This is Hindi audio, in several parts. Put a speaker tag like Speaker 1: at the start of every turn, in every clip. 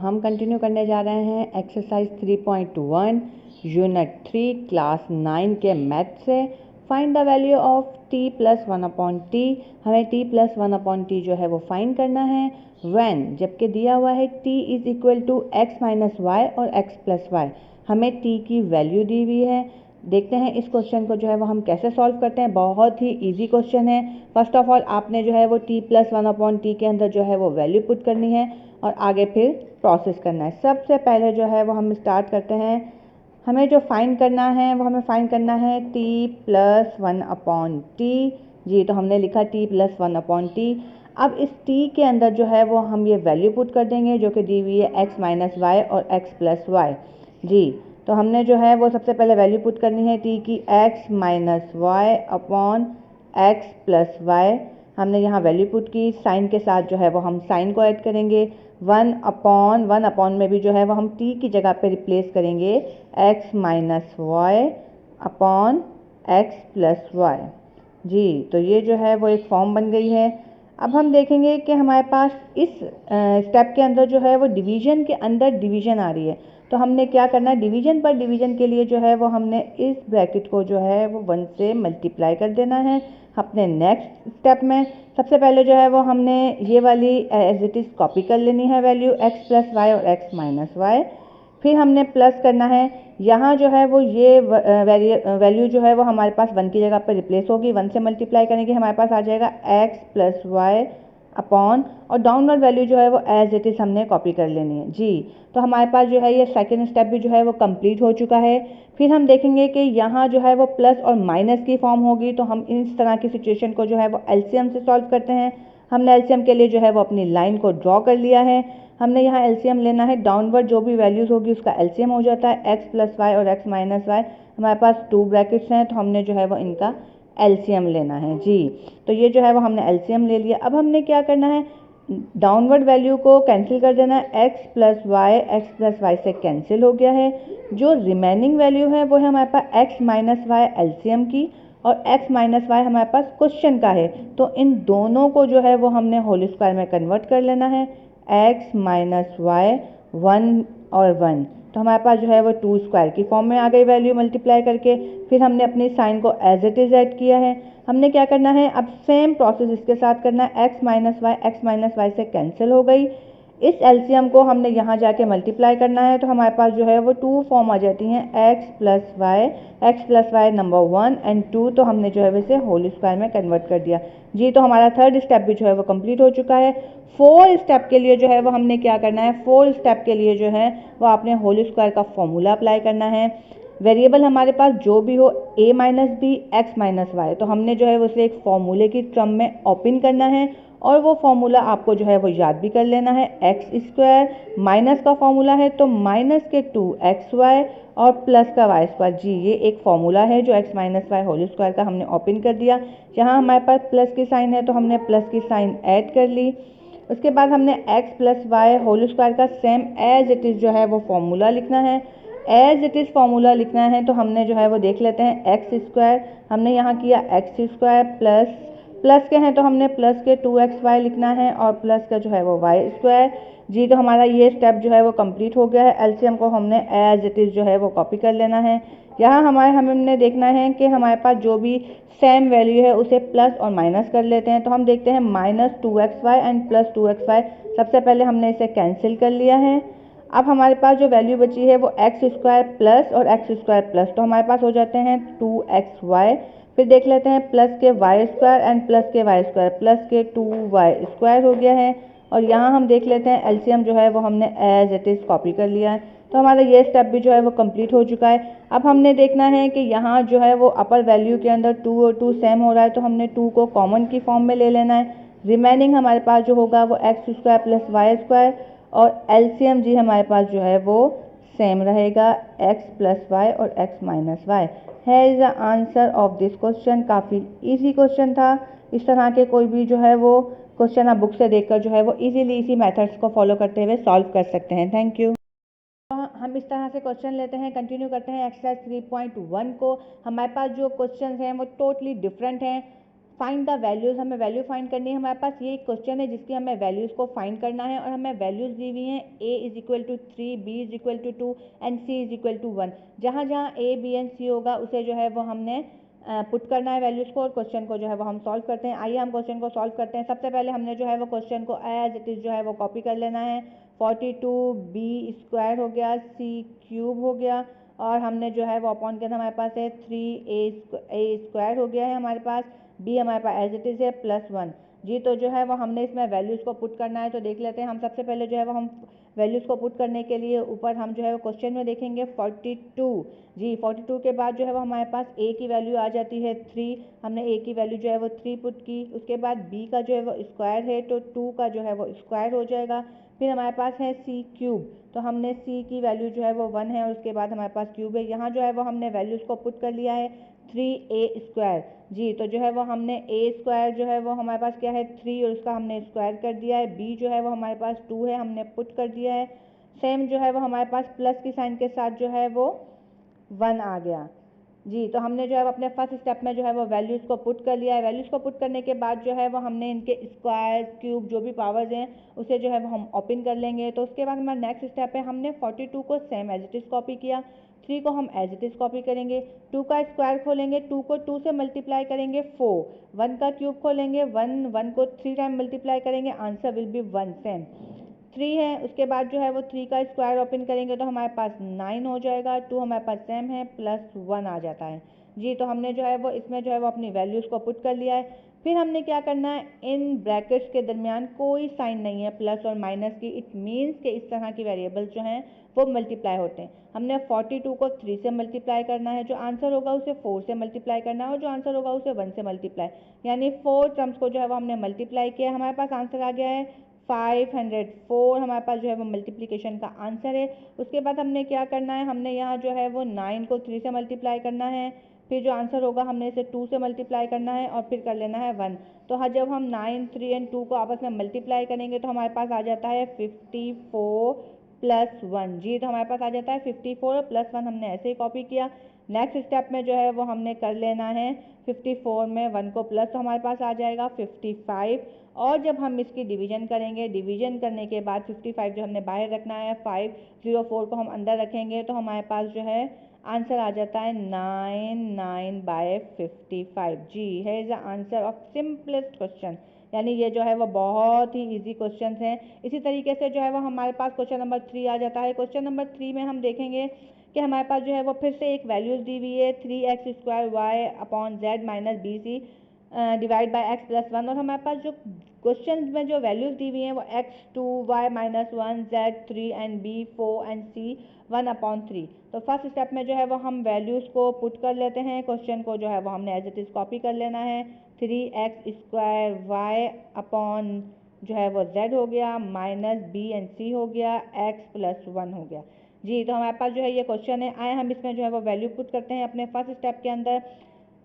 Speaker 1: हम कंटिन्यू करने जा रहे हैं एक्सरसाइज 3.1 यूनिट 3 क्लास 9 के मैथ से। Find the value of t plus 1/t। हमें t प्लस 1/t जो है वो फाइंड करना है व्हेन, जबकि दिया हुआ है t is equal to x minus Y और x प्लस वाई। हमें t की वैल्यू दी हुई है। देखते हैं इस क्वेश्चन को जो है वो हम कैसे सॉल्व करते हैं। बहुत ही इजी क्वेश्चन है। फर्स्ट ऑफ ऑल आपने जो है वो t प्लस 1/t के अंदर जो है वो वैल्यू पुट करनी है और आगे फिर प्रोसेस करना है। सबसे पहले जो है वो हम स्टार्ट करते हैं। हमें जो फाइंड करना है वो हमें फाइंड करना है t प्लस 1/t। जी, तो हमने लिखा t प्लस 1/t। अब इस t के अंदर जो है वो हम ये वैल्यू पुट कर देंगे जो कि दी हुई है x माइनस वाई और x प्लस वाई। जी, तो हमने जो है वो सबसे पहले वैल्यू पुट करनी है t की x minus Y upon x plus Y. हमने यहाँ वैल्यू पुट की, साइन के साथ जो है वो हम साइन को ऐड करेंगे। 1/1 में भी जो है वो हम t की जगह पे रिप्लेस करेंगे x minus Y upon x plus Y. जी, तो ये जो है वो एक फॉर्म बन गई है। अब हम देखेंगे कि हमारे पास इस स्टेप के अंदर जो है वो डिवीजन के अंदर डिवीजन आ रही है। तो हमने क्या करना है, डिवीजन पर डिवीजन के लिए जो है वो हमने इस ब्रैकेट को जो है वो 1 से मल्टीप्लाई कर देना है अपने नेक्स्ट स्टेप में। सबसे पहले जो है वो हमने ये वाली एज इट इज़ कॉपी कर लेनी है वैल्यू x प्लस वाई और x माइनस वाई। फिर हमने प्लस करना है, यहाँ जो है वो ये वैल्यू जो है वो हमारे पास 1 की जगह पर रिप्लेस होगी। 1 से मल्टीप्लाई करेंगे हमारे पास आ जाएगा x प्लस वाई अपॉन, और डाउनवर्ड वैल्यू जो है वो एज इट इज़ हमने कॉपी कर लेनी है। जी, तो हमारे पास जो है ये सेकंड स्टेप भी जो है वो कंप्लीट हो चुका है। फिर हम देखेंगे कि यहाँ जो है वो प्लस और माइनस की फॉर्म होगी, तो हम इस तरह की सिचुएशन को जो है वो एलसीएम से सॉल्व करते हैं। हमने एलसीएम के लिए जो है वो अपनी लाइन को ड्रॉ कर लिया है। हमने यहाँ एलसीएम लेना है, डाउनवर्ड जो भी वैल्यूज़ होगी उसका एलसीएम हो जाता है। x प्लस वाई और x माइनस वाई, हमारे पास 2 ब्रैकेट्स हैं, तो हमने जो है वो इनका एलसीएम लेना है। जी, तो ये जो है वो हमने एलसीएम ले लिया। अब हमने क्या करना है, डाउनवर्ड वैल्यू को कैंसिल कर देना है। x प्लस वाई से कैंसिल हो गया है। जो रिमेनिंग वैल्यू है वो है हमारे पास x माइनस वाई एलसीएम की, और x माइनस वाई हमारे पास क्वेश्चन का है। तो इन दोनों को जो है वो हमने होल स्क्वायर में कन्वर्ट कर लेना है। x माइनस वाई 1 और 1, तो हमारे पास जो है वो 2 स्क्वायर की फॉर्म में आ गई वैल्यू मल्टीप्लाई करके। फिर हमने अपनी साइन को एज इट इज़ ऐड किया है। हमने क्या करना है, अब सेम प्रोसेस इसके साथ करना है। x माइनस वाई से कैंसिल हो गई। इस एलसीएम को हमने यहाँ जाके मल्टीप्लाई करना है, तो हमारे पास जो है वो 2 फॉर्म आ जाती हैं, x plus Y number 1 and 2, तो हमने जो है वैसे होल स्क्वायर में कन्वर्ट कर दिया। जी, तो हमारा थर्ड स्टेप भी जो है वो कंप्लीट हो चुका है। 4 स्टेप के लिए जो है वो हमने क्या करना है, 4 स्टेप के लिए जो है वो आपने होल स्क्वायर का फॉर्मूला अप्लाई करना है। वेरिएबल हमारे पास जो भी हो a minus B X minus Y, तो हमने जो है उसे एक फॉर्मूले की टर्म में ओपन करना है, और वो फॉर्मूला आपको जो है वो याद भी कर लेना है। एक्स स्क्वायर माइनस का फॉर्मूला है तो माइनस के 2xy और प्लस का वाई स्क्वायर। जी, ये एक फॉर्मूला है जो x minus Y whole square का हमने ओपन कर दिया। जहाँ हमारे पास प्लस की साइन है तो हमने प्लस की साइन ऐड कर ली। उसके बाद हमने x plus Y whole square का सेम एज इट इज़ जो है वो फॉर्मूला लिखना है। एज इट इज़ फॉर्मूला लिखना है तो हमने जो है वो देख लेते हैं। एक्स स्क्वायर हमने यहाँ किया एक्स स्क्वायर प्लस के हैं तो हमने प्लस के 2xy लिखना है, और प्लस का जो है वो वाई स्क्वायर। जी, तो हमारा ये स्टेप जो है वो कंप्लीट हो गया है। एलसीएम को हमने एज इट इज़ जो है वो कॉपी कर लेना है। यहाँ हमने देखना है कि हमारे पास जो भी सेम वैल्यू है उसे प्लस और माइनस कर लेते हैं। तो हम देखते हैं -2xy एंड प्लस 2xy। सबसे पहले हमने इसे कैंसिल कर लिया है। अब हमारे पास जो वैल्यू बची है वो एक्स स्क्वायर प्लस और एक्स स्क्वायर प्लस, तो हमारे पास हो जाते हैं 2xy। फिर देख लेते हैं प्लस के वाई स्क्वायर एंड प्लस के वाई स्क्वायर, प्लस के 2y स्क्वायर हो गया है। और यहाँ हम देख लेते हैं एलसीएम जो है वो हमने एज इट इज़ कॉपी कर लिया है। तो हमारा ये स्टेप भी जो है वो कंप्लीट हो चुका है। अब हमने देखना है कि यहाँ जो है वो अपर वैल्यू के अंदर 2 और 2 सेम हो रहा है, तो हमने 2 को कॉमन की फॉर्म में ले लेना है। रिमेनिंग हमारे पास जो होगा वो X square plus Y square, और एलसीएम जी हमारे पास जो है वो सेम रहेगा, x प्लस वाई और x माइनस वाई। है is the answer of this question. काफ़ी इजी क्वेश्चन था। इस तरह के कोई भी जो है वो क्वेश्चन आप बुक से देखकर जो है वो इजीली इसी मेथड्स को फॉलो करते हुए सॉल्व कर सकते हैं। Thank you. हम इस तरह से क्वेश्चन लेते हैं, कंटिन्यू करते हैं एक्सरसाइज 3.1 को। हमारे पास जो क्वेश्चन हैं वो टोटली डिफरेंट हैं। फाइंड द वैल्यूज़, हमें वैल्यू फाइंड करनी है। हमारे पास ये एक क्वेश्चन है जिसकी हमें वैल्यूज़ को फाइंड करना है और हमें वैल्यूज़ दी हुई हैं a is equal to 3, b is equal to 2 and c is equal to 1। जहाँ जहाँ a, b एंड c होगा उसे जो है वो हमने पुट करना है वैल्यूज़ को और क्वेश्चन को जो है वो हम सॉल्व करते हैं। आइए हम क्वेश्चन को सॉल्व करते हैं। सबसे पहले हमने जो है वो क्वेश्चन को एज इट इज़ जो है वो कॉपी कर लेना है। 42b स्क्वायर हो गया, c क्यूब हो गया और हमने जो है वो अपॉन के हमारे पास है 3a स्क्वायर हो गया है हमारे पास, b हमारे पास एज इट इज़ है +1। जी तो जो है वो हमने इसमें वैल्यूज़ को पुट करना है। तो देख लेते हैं हम सबसे पहले जो है वो हम वैल्यूज़ को पुट करने के लिए ऊपर हम जो है वो क्वेश्चन में देखेंगे 42। जी 42 के बाद जो है वो हमारे पास a की वैल्यू आ जाती है 3, हमने a की वैल्यू जो है वो 3 पुट की। उसके बाद b का जो है वो स्क्वायर है तो 2 का जो है वो स्क्वायर हो जाएगा। फिर हमारे पास है c क्यूब, तो हमने c की वैल्यू जो है वो 1 है और उसके बाद हमारे पास क्यूब है। यहाँ जो है वो हमने वैल्यूज़ को पुट कर लिया है 3a स्क्वायर। जी तो जो है वो हमने a स्क्वायर जो है वो हमारे पास क्या है 3 और उसका हमने स्क्वायर कर दिया है। b जो है वो हमारे पास 2 है, हमने पुट कर दिया है। सेम जो है वो हमारे पास प्लस की साइन के साथ जो है वो 1 आ गया। जी तो हमने जो है अपने फर्स्ट स्टेप में जो है वो वैल्यूज़ को पुट कर लिया है। वैल्यूज़ को पुट करने के बाद जो है वो हमने इनके स्क्वायर क्यूब जो भी पावर्स हैं उसे जो है वो हम ओपन कर लेंगे। तो उसके बाद हमारा नेक्स्ट स्टेप है, हमने 42 को same as it is copy किया, 3 को हम एज इट इज़ कॉपी करेंगे, 2 का स्क्वायर खोलेंगे, 2 को 2 से मल्टीप्लाई करेंगे 4, 1 का क्यूब खोलेंगे, 1 को 3 टाइम मल्टीप्लाई करेंगे, आंसर विल बी 1 सेम। 3 है, उसके बाद जो है वो 3 का स्क्वायर ओपन करेंगे तो हमारे पास 9 हो जाएगा, 2 हमारे पास सेम है, +1 आ जाता है। जी तो हमने जो है वो इसमें जो है वो अपनी वैल्यूज़ को पुट कर लिया है। फिर हमने क्या करना है, इन ब्रैकेट्स के दरमियान कोई साइन नहीं है प्लस और माइनस की, इट मीन्स कि इस तरह की वेरिएबल्स जो हैं वो मल्टीप्लाई होते हैं। हमने 42 को 3 से मल्टीप्लाई करना है, जो आंसर होगा उसे 4 से मल्टीप्लाई करना है और जो आंसर होगा उसे 1 से मल्टीप्लाई, यानी 4 टर्म्स को जो है वो हमने मल्टीप्लाई किया। हमारे पास आंसर आ गया है 504, हमारे पास जो है वो मल्टीप्लिकेशन का आंसर है। उसके बाद हमने क्या करना है, हमने यहाँ जो है वो 9 को 3 से मल्टीप्लाई करना है, फिर जो आंसर होगा हमने इसे 2 से मल्टीप्लाई करना है और फिर कर लेना है 1। तो हाँ जब हम 9, 3 एंड 2 को आपस में मल्टीप्लाई करेंगे तो हमारे पास आ जाता है 54 + 1। जी तो हमारे पास आ जाता है 54 + 1, हमने ऐसे ही कॉपी किया। नेक्स्ट स्टेप में जो है वो हमने कर लेना है 54 में 1 को प्लस, तो हमारे पास आ जाएगा 55 और जब हम इसकी डिवीजन करेंगे, डिवीजन करने के बाद 55 जो हमने बाहर रखना है, 504 को हम अंदर रखेंगे तो हमारे पास जो है आंसर आ जाता है 99/55। जी है is the answer of simplest question, यानी ये जो है वो बहुत ही इजी क्वेश्चन हैं। इसी तरीके से जो है वो हमारे पास क्वेश्चन नंबर 3 आ जाता है। क्वेश्चन नंबर 3 में हम देखेंगे कि हमारे पास जो है वो फिर से एक वैल्यूज़ दी हुई है 3x² y/z - bc divide by x + 1 और हमारे पास जो क्वेश्चन में जो वैल्यूज़ दी हुई हैं वो x2 y-1 z3 and b 4 and c 1/3। तो फर्स्ट स्टेप में जो है वो हम वैल्यूज़ को पुट कर लेते हैं, क्वेश्चन को जो है वो हमने एज इट इज़ कॉपी कर लेना है। 3x² y अपॉन जो है वो z हो गया, माइनस b एंड c हो गया, x + 1 हो गया। जी तो हमारे पास जो है ये क्वेश्चन है। आए हम इसमें जो है वो वैल्यू पुट करते हैं अपने फर्स्ट स्टेप के अंदर।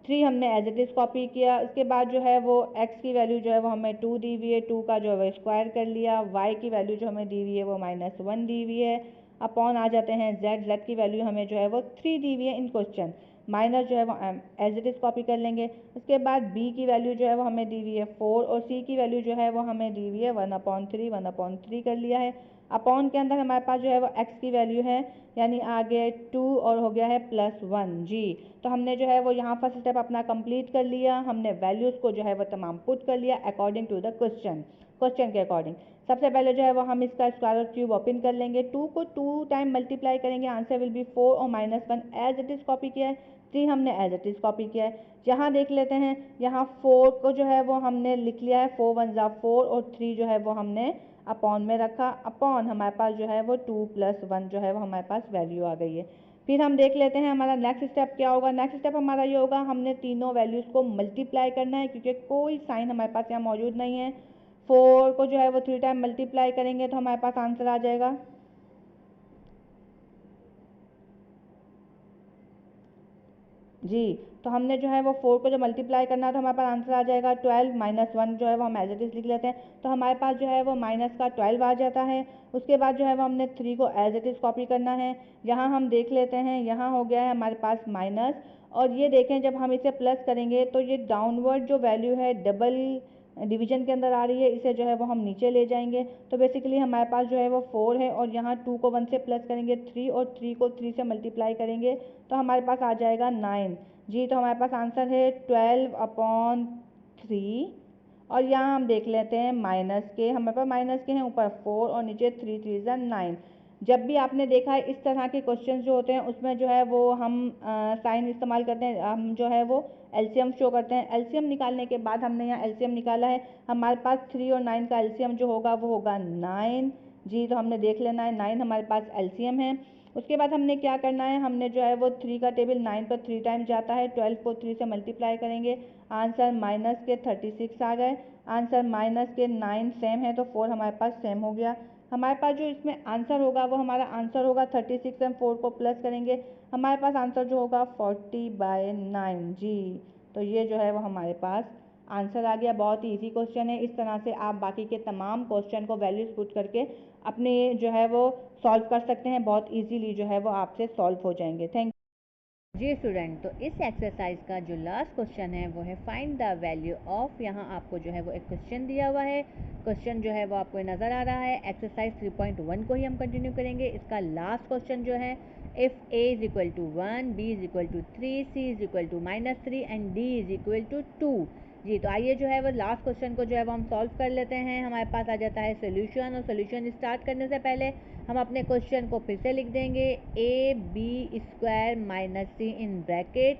Speaker 1: 3 हमने एज इट इज़ कॉपी किया, उसके बाद जो है वो x की वैल्यू जो है वो हमें 2 दी हुई है, 2 का जो है वो स्क्वायर कर लिया, y की वैल्यू जो हमें दी हुई है वो -1 दी हुई है, अपॉन आ जाते हैं z की वैल्यू हमें जो है वो 3 दी हुई है इन क्वेश्चन, माइनस जो है वो एज इट इज़ कॉपी कर लेंगे। उसके बाद b की वैल्यू जो है वो हमें दी हुई है 4 और c की वैल्यू जो है वो हमें दी हुई है 1/3 कर लिया है। अपॉन के अंदर हमारे पास जो है वो x की वैल्यू है, यानी आगे 2 और हो गया है +1। जी तो हमने जो है वो यहाँ फर्स्ट स्टेप अपना कंप्लीट कर लिया, हमने वैल्यूज़ को जो है वो तमाम पुट कर लिया अकॉर्डिंग टू द क्वेश्चन के अकॉर्डिंग। सबसे पहले जो है वो हम इसका स्क्वायर और क्यूब ओपन कर लेंगे, 2 को 2 टाइम मल्टीप्लाई करेंगे, आंसर विल बी 4 और -1 एज इट इज़ कॉपी किया है, 3 हमने एज इट इज़ कॉपी किया है। यहाँ देख लेते हैं, यहाँ 4 को जो है वो हमने लिख लिया है, 4 1 ज़ा 4 और 3 जो है वो हमने अपॉन में रखा, अपॉन हमारे पास जो है वो 2 + 1 जो है वो हमारे पास वैल्यू आ गई है। फिर हम देख लेते हैं हमारा नेक्स्ट स्टेप क्या होगा। नेक्स्ट स्टेप हमारा ये होगा, हमने तीनों वैल्यूज़ को मल्टीप्लाई करना है क्योंकि कोई साइन हमारे पास यहाँ मौजूद नहीं है। 4 को जो है वो 3 टाइम मल्टीप्लाई करेंगे तो हमारे पास आंसर आ जाएगा जी, तो हमने जो है वो 4 को जो मल्टीप्लाई करना है तो हमारे पास आंसर आ जाएगा 12 माइनस 1 जो है वो हम एज इट इज़ लिख लेते हैं, तो हमारे पास जो है वो माइनस का 12 आ जाता है। उसके बाद जो है वो हमने 3 को एज इट इज़ कॉपी करना है। यहाँ हम देख लेते हैं, यहाँ हो गया है हमारे पास माइनस, और ये देखें जब हम इसे प्लस करेंगे तो ये डाउनवर्ड जो वैल्यू है डबल डिवीजन के अंदर आ रही है, इसे जो है वो हम नीचे ले जाएंगे। तो बेसिकली हमारे पास जो है वो 4 है, और यहाँ 2 को 1 से प्लस करेंगे 3, और 3 को 3 से मल्टीप्लाई करेंगे तो हमारे पास आ जाएगा 9। जी, तो हमारे पास आंसर है 12/3। और यहाँ हम देख लेते हैं माइनस के, हमारे पास माइनस के हैं ऊपर 4 और नीचे 3 3 ज़ा 9। जब भी आपने देखा है इस तरह के क्वेश्चन जो होते हैं उसमें जो है वो हम साइन इस्तेमाल करते हैं, हम जो है वो एलसीएम शो करते हैं। एलसीएम निकालने के बाद हमने यहाँ एलसीएम निकाला है, हमारे पास 3 और 9 का एलसीएम जो होगा वो होगा 9। जी, तो हमने देख लेना है 9 हमारे पास एलसीएम है। उसके बाद हमने क्या करना है, हमने जो है वो 3 का टेबल 9 पर 3 टाइम जाता है, 12 को 3 से मल्टीप्लाई करेंगे, आंसर माइनस के 36 आ गए। आंसर माइनस के 9 सेम है तो 4 हमारे पास सेम हो गया। हमारे पास जो इसमें आंसर होगा वो हमारा आंसर होगा 36, हम 4 को प्लस करेंगे, हमारे पास आंसर जो होगा 40/9। जी, तो ये जो है वो हमारे पास आंसर आ गया। बहुत ही ईजी क्वेश्चन है, इस तरह से आप बाकी के तमाम क्वेश्चन को वैल्यूज पुट करके अपने जो है वो सॉल्व कर सकते हैं, बहुत इजीली जो है वो आपसे सॉल्व हो जाएंगे। थैंक
Speaker 2: जी स्टूडेंट, तो इस एक्सरसाइज का जो लास्ट क्वेश्चन है वो है फाइंड द वैल्यू ऑफ। यहाँ आपको जो है वो एक क्वेश्चन दिया हुआ है, क्वेश्चन जो है वो आपको नज़र आ रहा है। एक्सरसाइज 3.1 को ही हम कंटिन्यू करेंगे। इसका लास्ट क्वेश्चन जो है, if a is equal to 1, b is equal to 3, c is equal to -3 and d is equal to 2। जी, तो आइए जो है वो लास्ट क्वेश्चन को जो है वो हम सॉल्व कर लेते हैं। हमारे पास आ जाता है सोल्यूशन, और सोल्यूशन स्टार्ट करने से पहले हम अपने क्वेश्चन को फिर से लिख देंगे। A B square minus C in bracket,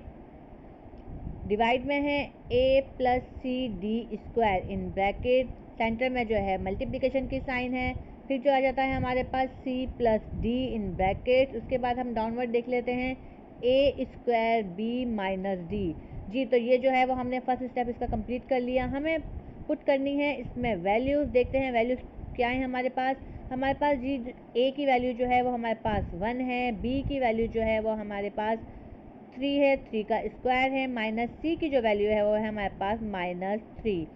Speaker 2: divide में है A plus C D square in bracket, centre में जो है मल्टीप्लिकेशन की साइन है, फिर जो आ जाता है हमारे पास C plus D in bracket. उसके बाद हम डाउनवर्ड देख लेते हैं A square B minus D. जी, तो ये जो है वो हमने फर्स्ट स्टेप इसका कंप्लीट कर लिया। हमें पुट करनी है इसमें वैल्यूज़, देखते हैं वैल्यूज़ क्या है हमारे पास। हमारे पास जी ए की वैल्यू जो है वो हमारे पास 1 है, बी की वैल्यू जो है वो हमारे पास 3 है, 3 का स्क्वायर है, माइनस सी की जो वैल्यू है वो है हमारे पास -3।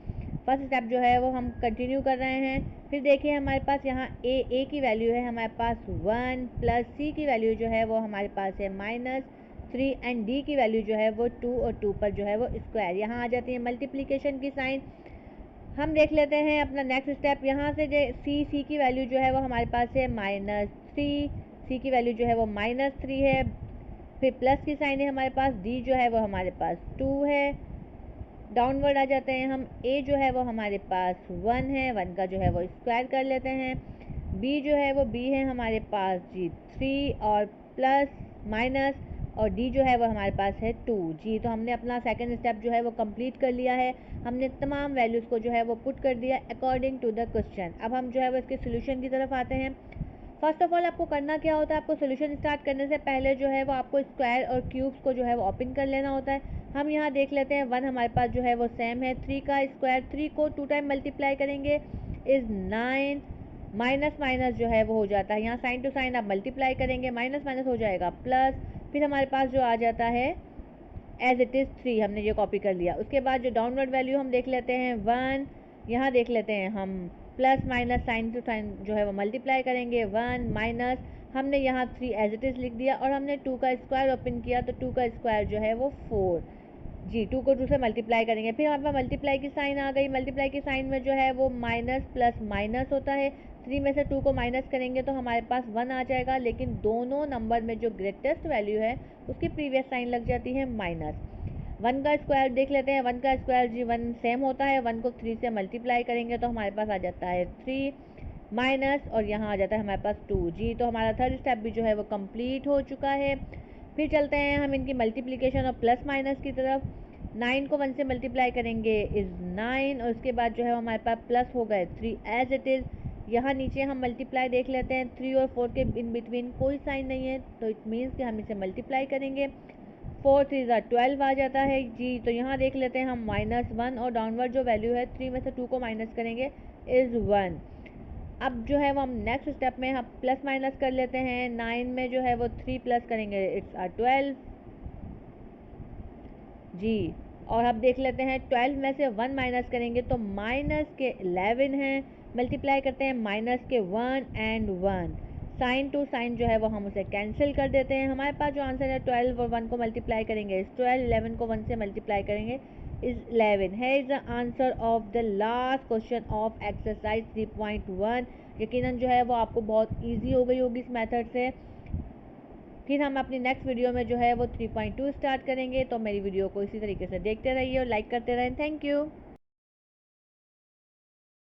Speaker 2: फर्स्ट स्टेप जो है वो हम कंटिन्यू कर रहे हैं। फिर देखिए हमारे पास यहाँ ए की वैल्यू है हमारे पास 1, प्लस सी की वैल्यू जो है वो हमारे पास है -3 एंड डी की वैल्यू जो है वो 2, और 2 पर जो है वो स्क्वायर। यहाँ आ जाती है मल्टीप्लिकेशन की साइन। हम देख लेते हैं अपना नेक्स्ट स्टेप। यहाँ से जो सी की वैल्यू जो है वो हमारे पास है -3, सी की वैल्यू जो है वो -3 है, फिर प्लस की साइन है हमारे पास, डी जो है वो हमारे पास 2 है, डाउनवर्ड आ जाते हैं हम, ए जो है वो हमारे पास 1 है, 1 का जो है वो स्क्वायर कर लेते हैं, बी जो है वो बी है हमारे पास जी 3 और प्लस माइनस, और डी जो है वो हमारे पास है 2। जी, तो हमने अपना सेकंड स्टेप जो है वो कंप्लीट कर लिया है। हमने तमाम वैल्यूज़ को जो है वो पुट कर दिया अकॉर्डिंग टू द क्वेश्चन। अब हम जो है वो इसके सोल्यूशन की तरफ आते हैं। फर्स्ट ऑफ ऑल आपको करना क्या होता है, आपको सोल्यूशन स्टार्ट करने से पहले जो है वो आपको स्क्वायर और क्यूब्स को जो है वो ओपन कर लेना होता है। हम यहाँ देख लेते हैं 1 हमारे पास जो है वो सेम है, 3 का स्क्वायर, 3 को 2 टाइम मल्टीप्लाई करेंगे इज़ 9, माइनस माइनस जो है वो हो जाता है, यहाँ साइन टू साइन आप मल्टीप्लाई करेंगे, माइनस माइनस हो जाएगा प्लस, फिर हमारे पास जो आ जाता है एज इट इज़ 3, हमने ये कॉपी कर लिया। उसके बाद जो डाउनवर्ड वैल्यू हम देख लेते हैं 1, यहाँ देख लेते हैं हम plus minus sign to sign जो है वो मल्टीप्लाई करेंगे, 1 माइनस, हमने यहाँ 3 एज इट इज़ लिख दिया, और हमने 2 का स्क्वायर ओपन किया तो 2 का स्क्वायर जो है वो 4। जी, 2 को 2 से मल्टीप्लाई करेंगे, फिर हमारे पास मल्टीप्लाई की साइन आ गई। मल्टीप्लाई की साइन में जो है वो माइनस प्लस माइनस होता है, 3 में से 2 को माइनस करेंगे तो हमारे पास 1 आ जाएगा, लेकिन दोनों नंबर में जो ग्रेटेस्ट वैल्यू है उसकी प्रीवियस साइन लग जाती है माइनस। 1 का स्क्वायर देख लेते हैं, 1 का स्क्वायर जी 1 सेम होता है, 1 को 3 से मल्टीप्लाई करेंगे तो हमारे पास आ जाता है 3 माइनस, और यहाँ आ जाता है हमारे पास 2। जी, तो हमारा थर्ड स्टेप भी जो है वो कंप्लीट हो चुका है। फिर चलते हैं हम इनकी मल्टीप्लिकेशन और प्लस माइनस की तरफ। 9 को 1 से मल्टीप्लाई करेंगे इज़ 9, और उसके बाद जो है हमारे पास प्लस हो गए 3 एज इट इज़। यहाँ नीचे हम मल्टीप्लाई देख लेते हैं, 3 और 4 के इन बिटवीन कोई साइन नहीं है, तो इट मीन्स कि हम इसे मल्टीप्लाई करेंगे, 4 3 12 आ जाता है। जी, तो यहाँ देख लेते हैं हम -1, और डाउनवर्ड जो वैल्यू है 3 में से 2 को माइनस करेंगे इज़ 1। अब जो है वो हम नेक्स्ट स्टेप में हम प्लस माइनस कर लेते हैं। 9 में जो है वो 3 प्लस करेंगे इट्स 12, जी। और अब देख लेते हैं 12 में से 1 माइनस करेंगे तो माइनस के 11 हैं, मल्टीप्लाई करते हैं माइनस के 1 एंड 1, साइन टू साइन जो है वो हम उसे कैंसिल कर देते हैं। हमारे पास जो आंसर है 12 और 1 को मल्टीप्लाई करेंगे इस 12, 11 को 1 से मल्टीप्लाई करेंगे इज 11 है is the answer of the last question of exercise 3.1। यकीनन जो है वो आपको बहुत ईजी हो गई होगी इस मेथड से। फिर हम अपनी नेक्स्ट वीडियो में जो है वो 3.2 स्टार्ट करेंगे, तो मेरी वीडियो को इसी तरीके से देखते रहिए और लाइक करते रहें। Thank you.